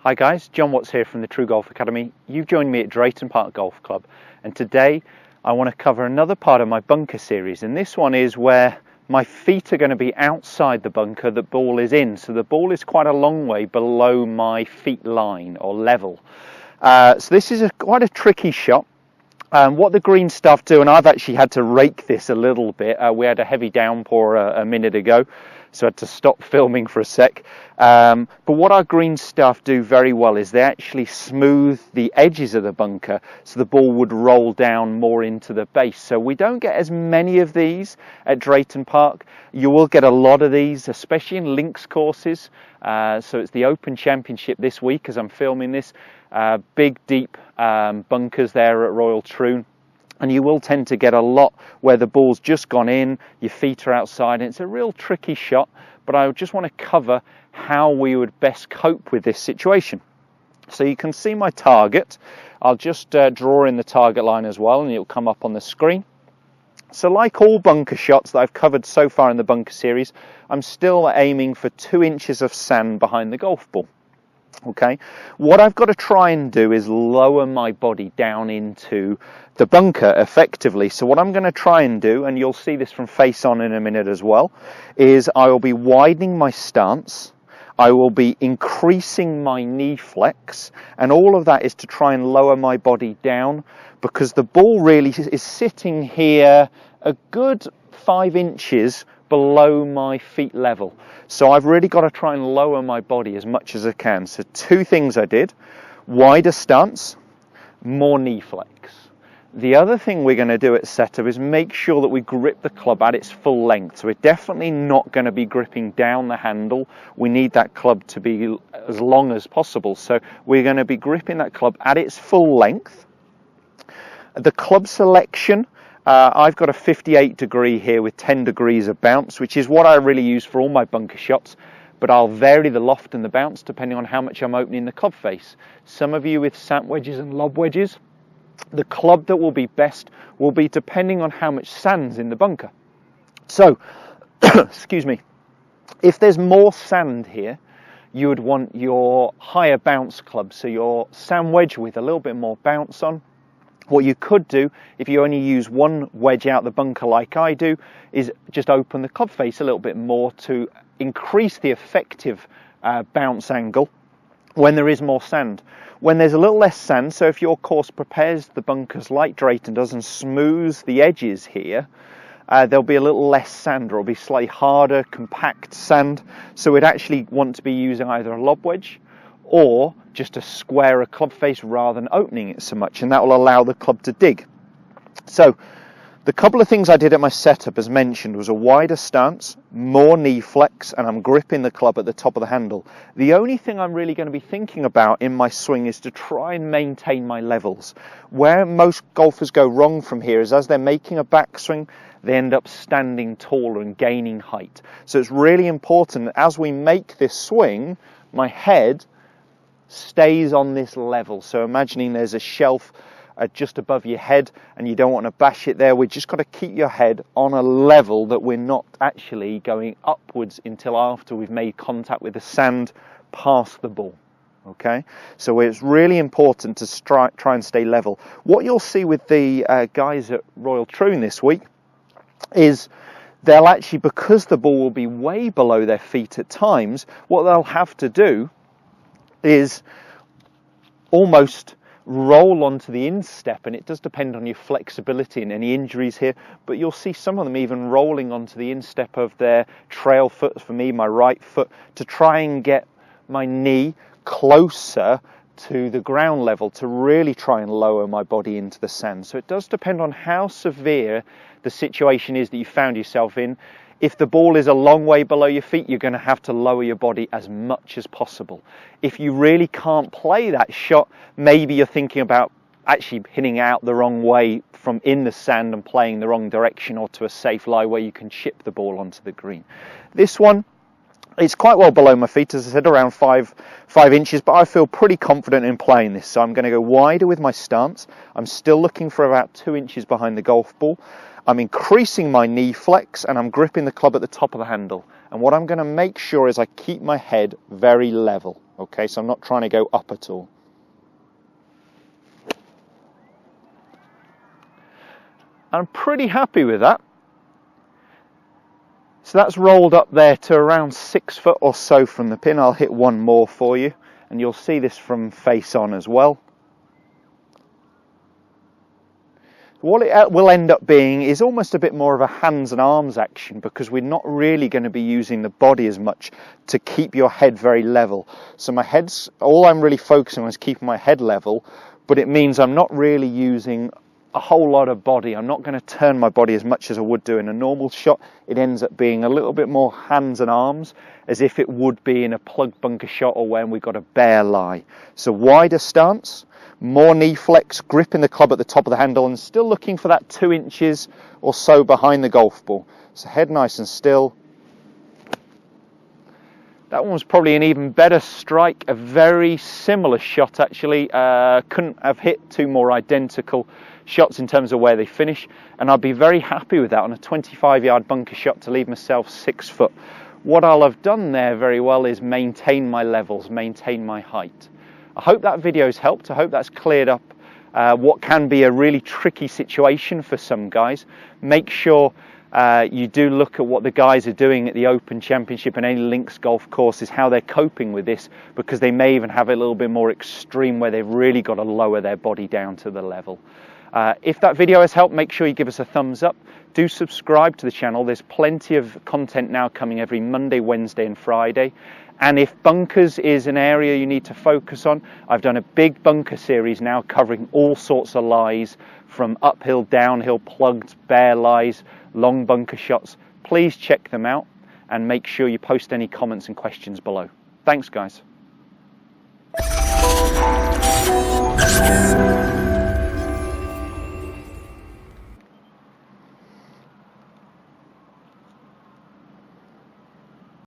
Hi guys, Jon Watts here from the TruGolf Academy. You've joined me at Drayton Park Golf Club, and today I want to cover another part of my bunker series, and this one is where my feet are going to be outside the bunker the ball is in, so the ball is quite a long way below my feet line or level. So this is quite a tricky shot. What the green staff do, and I've actually had to rake this a little bit, we had a heavy downpour a minute ago, so I had to stop filming for a sec. But what our green staff do very well is they actually smooth the edges of the bunker so the ball would roll down more into the base. So we don't get as many of these at Drayton Park. You will get a lot of these, especially in links courses. So it's the Open Championship this week as I'm filming this. Big deep bunkers there at Royal Troon, and you will tend to get a lot where the ball's just gone in, your feet are outside, and it's a real tricky shot, but I just want to cover how we would best cope with this situation. So you can see my target. I'll just draw in the target line as well, and it'll come up on the screen. So like all bunker shots that I've covered so far in the bunker series, I'm still aiming for 2 inches of sand behind the golf ball. Okay, what I've got to try and do is lower my body down into the bunker effectively. So what I'm going to try and do, and you'll see this from face on in a minute as well, is I will be widening my stance, I will be increasing my knee flex, and all of that is to try and lower my body down, because the ball really is sitting here a good 5 inches below my feet level. So I've really got to try and lower my body as much as I can. So 2 things I did: wider stance, more knee flex. The other thing we're going to do at setup is make sure that we grip the club at its full length. So we're definitely not going to be gripping down the handle. We need that club to be as long as possible. So we're going to be gripping that club at its full length. The club selection, I've got a 58 degree here with 10 degrees of bounce, which is what I really use for all my bunker shots, but I'll vary the loft and the bounce depending on how much I'm opening the club face. Some of you with sand wedges and lob wedges, the club that will be best will be depending on how much sand's in the bunker. So, excuse me, if there's more sand here, you would want your higher bounce club, so your sand wedge with a little bit more bounce on. What you could do, if you only use one wedge out the bunker like I do, is just open the club face a little bit more to increase the effective bounce angle when there is more sand. When there's a little less sand, so if your course prepares the bunkers like Drayton does and smooths the edges here, there'll be a little less sand, or it'll be slightly harder, compact sand. So we'd actually want to be using either a lob wedge or just a squarer club face rather than opening it so much, and that will allow the club to dig. So the couple of things I did at my setup, as mentioned, was a wider stance, more knee flex, and I'm gripping the club at the top of the handle. The only thing I'm really going to be thinking about in my swing is to try and maintain my levels. Where most golfers go wrong from here is as they're making a backswing, they end up standing taller and gaining height. So it's really important that as we make this swing, my head stays on this level. So imagining there's a shelf just above your head and you don't want to bash it there. We've just got to keep your head on a level that we're not actually going upwards until after we've made contact with the sand past the ball. Okay, so it's really important to try and stay level. What you'll see with the guys at Royal Troon this week is they'll actually, because the ball will be way below their feet at times, what they'll have to do is almost roll onto the instep, and it does depend on your flexibility and any injuries here, but you'll see some of them even rolling onto the instep of their trail foot, for me my right foot, to try and get my knee closer to the ground level to really try and lower my body into the sand. So it does depend on how severe the situation is that you found yourself in. If the ball is a long way below your feet, you're going to have to lower your body as much as possible. If you really can't play that shot, maybe you're thinking about actually hitting out the wrong way from in the sand and playing the wrong direction, or to a safe lie where you can chip the ball onto the green. This one, it's quite well below my feet, as I said, around 5 inches, but I feel pretty confident in playing this. So I'm going to go wider with my stance. I'm still looking for about 2 inches behind the golf ball. I'm increasing my knee flex, and I'm gripping the club at the top of the handle. And what I'm going to make sure is I keep my head very level. Okay, so I'm not trying to go up at all. I'm pretty happy with that. So that's rolled up there to around 6 foot or so from the pin. I'll hit one more for you, and you'll see this from face on as well. What it will end up being is almost a bit more of a hands and arms action, because we're not really going to be using the body as much to keep your head very level. So my head's, all I'm really focusing on is keeping my head level, but it means I'm not really using a whole lot of body. I'm not going to turn my body as much as I would do in a normal shot. It ends up being a little bit more hands and arms, as if it would be in a plug bunker shot or when we've got a bare lie. So wider stance, more knee flex, gripping the club at the top of the handle, and still looking for that 2 inches or so behind the golf ball. So head nice and still. That one was probably an even better strike, a very similar shot actually. Couldn't have hit two more identical shots in terms of where they finish, and I'd be very happy with that on a 25-yard bunker shot to leave myself 6 foot. What I'll have done there very well is maintain my levels, maintain my height. I hope that video's helped. I hope that's cleared up what can be a really tricky situation for some guys. Make sure you do look at what the guys are doing at the Open Championship and any links golf courses, how they're coping with this, because they may even have it a little bit more extreme where they've really got to lower their body down to the level. If that video has helped, make sure you give us a thumbs up. Do subscribe to the channel. There's plenty of content now coming every Monday, Wednesday and Friday. And if bunkers is an area you need to focus on, I've done a big bunker series now covering all sorts of lies, from uphill, downhill, plugged, bare lies, long bunker shots. Please check them out and make sure you post any comments and questions below. Thanks, guys.